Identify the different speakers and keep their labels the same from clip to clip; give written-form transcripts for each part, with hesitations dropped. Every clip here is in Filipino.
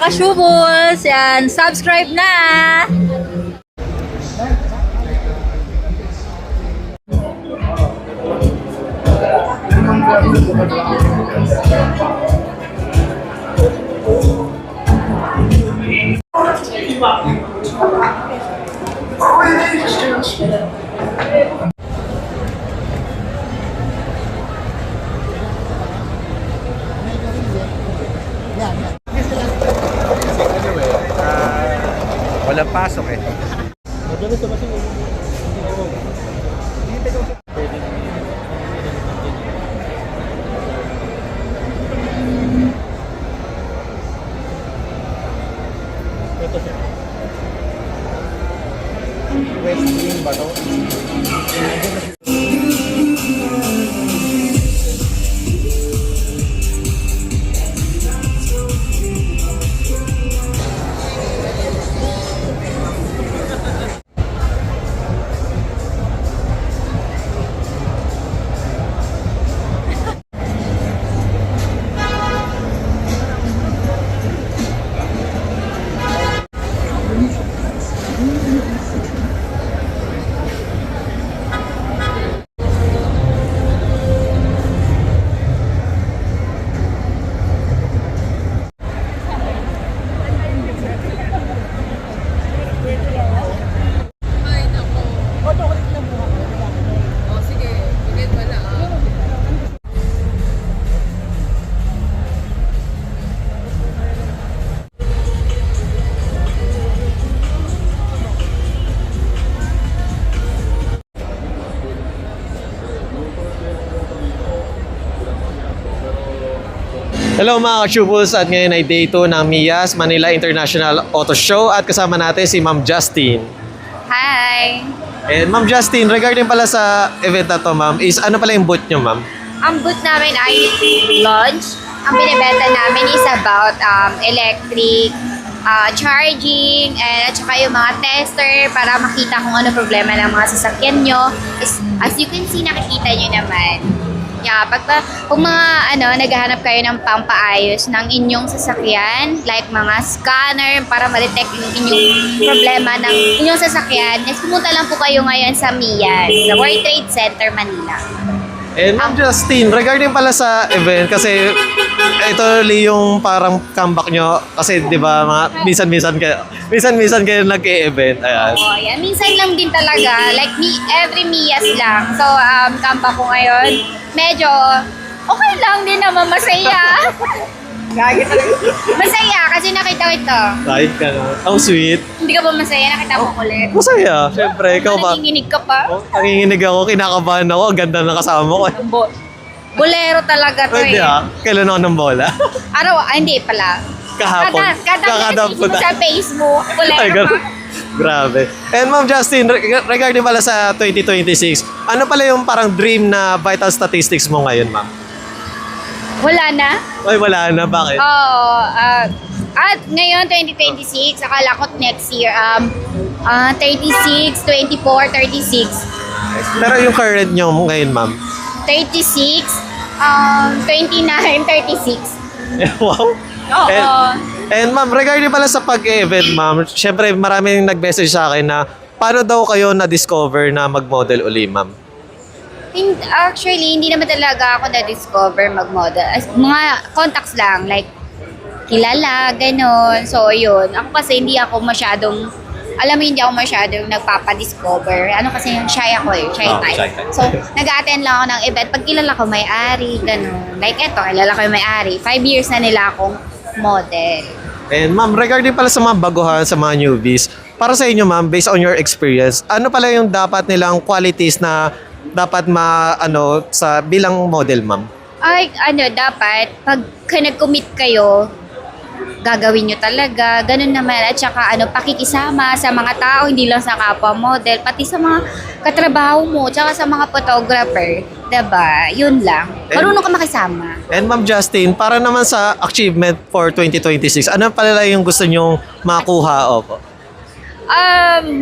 Speaker 1: ka-shubos, yan, subscribe na!
Speaker 2: Walang pasok eh. West Green ba to? Hello mga ka-shubos, at ngayon ay day 2 ng MIAS Manila International Auto Show at kasama natin si Ma'am Justine.
Speaker 3: Hi!
Speaker 2: And Ma'am Justine, regarding pala sa event na to ma'am, is ano pala yung booth nyo ma'am?
Speaker 3: Ang booth namin ay launch. Ang binibenta namin is about electric, charging, and at saka yung mga tester para makita kung ano problema ng mga sasakyan nyo. As you can see, nakikita nyo naman. Yeah, kung mga naghahanap kayo ng pampaayos ng inyong sasakyan, like mga scanner para ma-detect yung inyong problema ng inyong sasakyan, pumunta lang po kayo ngayon sa MIAS, sa World Trade Center, Manila.
Speaker 2: And Ma'am Justine, regarding pala sa event, kasi ito yung parang comeback nyo, kasi di ba mga minsan-minsan kayo nag-e-event. Ayan.
Speaker 3: Oo, yan. Minsan lang din talaga, like every MIAS lang. So, comeback ko ngayon. Medyo okay lang din naman, masaya. Masaya kasi nakita ko ito.
Speaker 2: Kahit ka na. Ang sweet.
Speaker 3: Hindi ka ba masaya? Nakita mo ulit.
Speaker 2: Masaya. Siyempre, ikaw ba?
Speaker 3: Nanginginig ka pa?
Speaker 2: Oh, nanginginig ako, kinakabahan ako. Ang ganda ng kasama ko.
Speaker 3: Bolero talaga to
Speaker 2: Pwede kailan ako ng bola?
Speaker 3: Hindi pala.
Speaker 2: Kahapon.
Speaker 3: Kada mo sa Facebook, bolero pa.
Speaker 2: Grabe. And Ma'am Justine, regarding pala sa 2026, ano pala yung parang dream na vital statistics mo ngayon, ma'am?
Speaker 3: Wala na?
Speaker 2: Ay, wala na. Bakit?
Speaker 3: Oo. At ngayon, 2026, akala ko next year, 36, 24, 36.
Speaker 2: Pero yung current nyo ngayon, ma'am?
Speaker 3: 36, 29, 36.
Speaker 2: Wow.
Speaker 3: Oo.
Speaker 2: And ma'am, regarding pala sa pag-event, ma'am, syempre maraming nag-message sa akin na paano daw kayo na-discover na mag-model uli, ma'am?
Speaker 3: Actually, hindi naman talaga ako na-discover mag-model. Mga contacts lang, like kilala, ganon. So, yun. Ako kasi hindi ako masyadong, hindi ako masyadong nagpapadiscover. Kasi yung shy ako shy type. So, nag-attend lang ako ng event. Pag kilala ko may-ari, ganon. Like eto, kilala ko yung may-ari. 5 years na nila akong model.
Speaker 2: And ma'am, regarding pala sa mga baguhan, sa mga newbies, para sa inyo ma'am, based on your experience, ano pala yung dapat nilang qualities na dapat sa bilang model, ma'am?
Speaker 3: Ay, dapat, pag nag-commit kayo, gagawin nyo talaga. Ganun naman. At saka, pakikisama sa mga tao, hindi lang sa kapwa model, pati sa mga katrabaho mo, tsaka sa mga photographer. Diba? Yun lang. Marunong ka makisama.
Speaker 2: And Ma'am Justine, para naman sa achievement for 2026, ano pala yung gusto nyong makuha? Opo.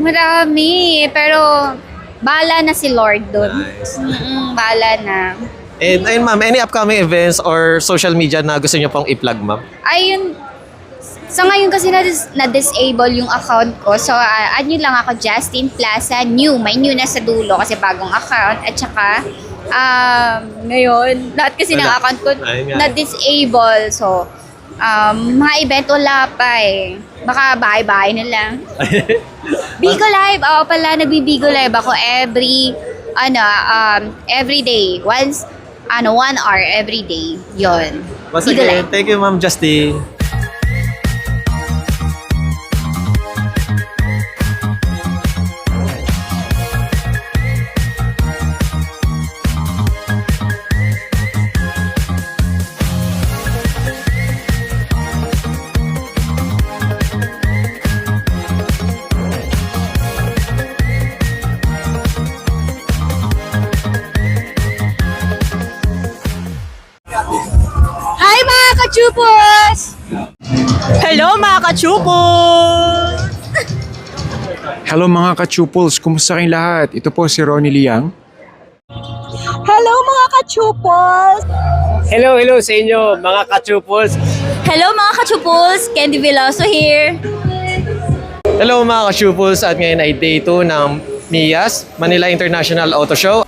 Speaker 3: Marami. Pero, bahala na si Lord dun.
Speaker 2: Nice.
Speaker 3: Bahala na.
Speaker 2: And ayun ma'am, any upcoming events or social media na gusto nyo pong i-plug, ma'am?
Speaker 3: Ayun, Sa ngayon kasi na-disable yung account ko. So, ano lang ako, Justin Plaza, new. May new na sa dulo kasi bagong account. At saka, ngayon, lahat kasi ng
Speaker 2: Wala.
Speaker 3: account ko
Speaker 2: Ayun nga.
Speaker 3: na-disable. So, mga event wala pa eh. Baka bahay-bahay na lang. Bigo Live, oo pala, nagbi-Bigo Live ako every day. Once, 1 hour every day. Yon.
Speaker 2: Once
Speaker 3: Bigo
Speaker 2: again,
Speaker 3: Live.
Speaker 2: thank you Ma'am Justin.
Speaker 1: Hi mga kachupos! Hello mga kachupos!
Speaker 4: Hello mga ka-Chuples, kumusta kayong lahat? Ito po si Ronnie Liang.
Speaker 1: Hello mga kachupos!
Speaker 5: Hello sa inyo mga ka-Chuples.
Speaker 1: Hello mga kachupos! Candy Veloso here!
Speaker 2: Hello mga ka-Shupos at ngayon ay day 2 ng MIAS, Manila International Auto Show.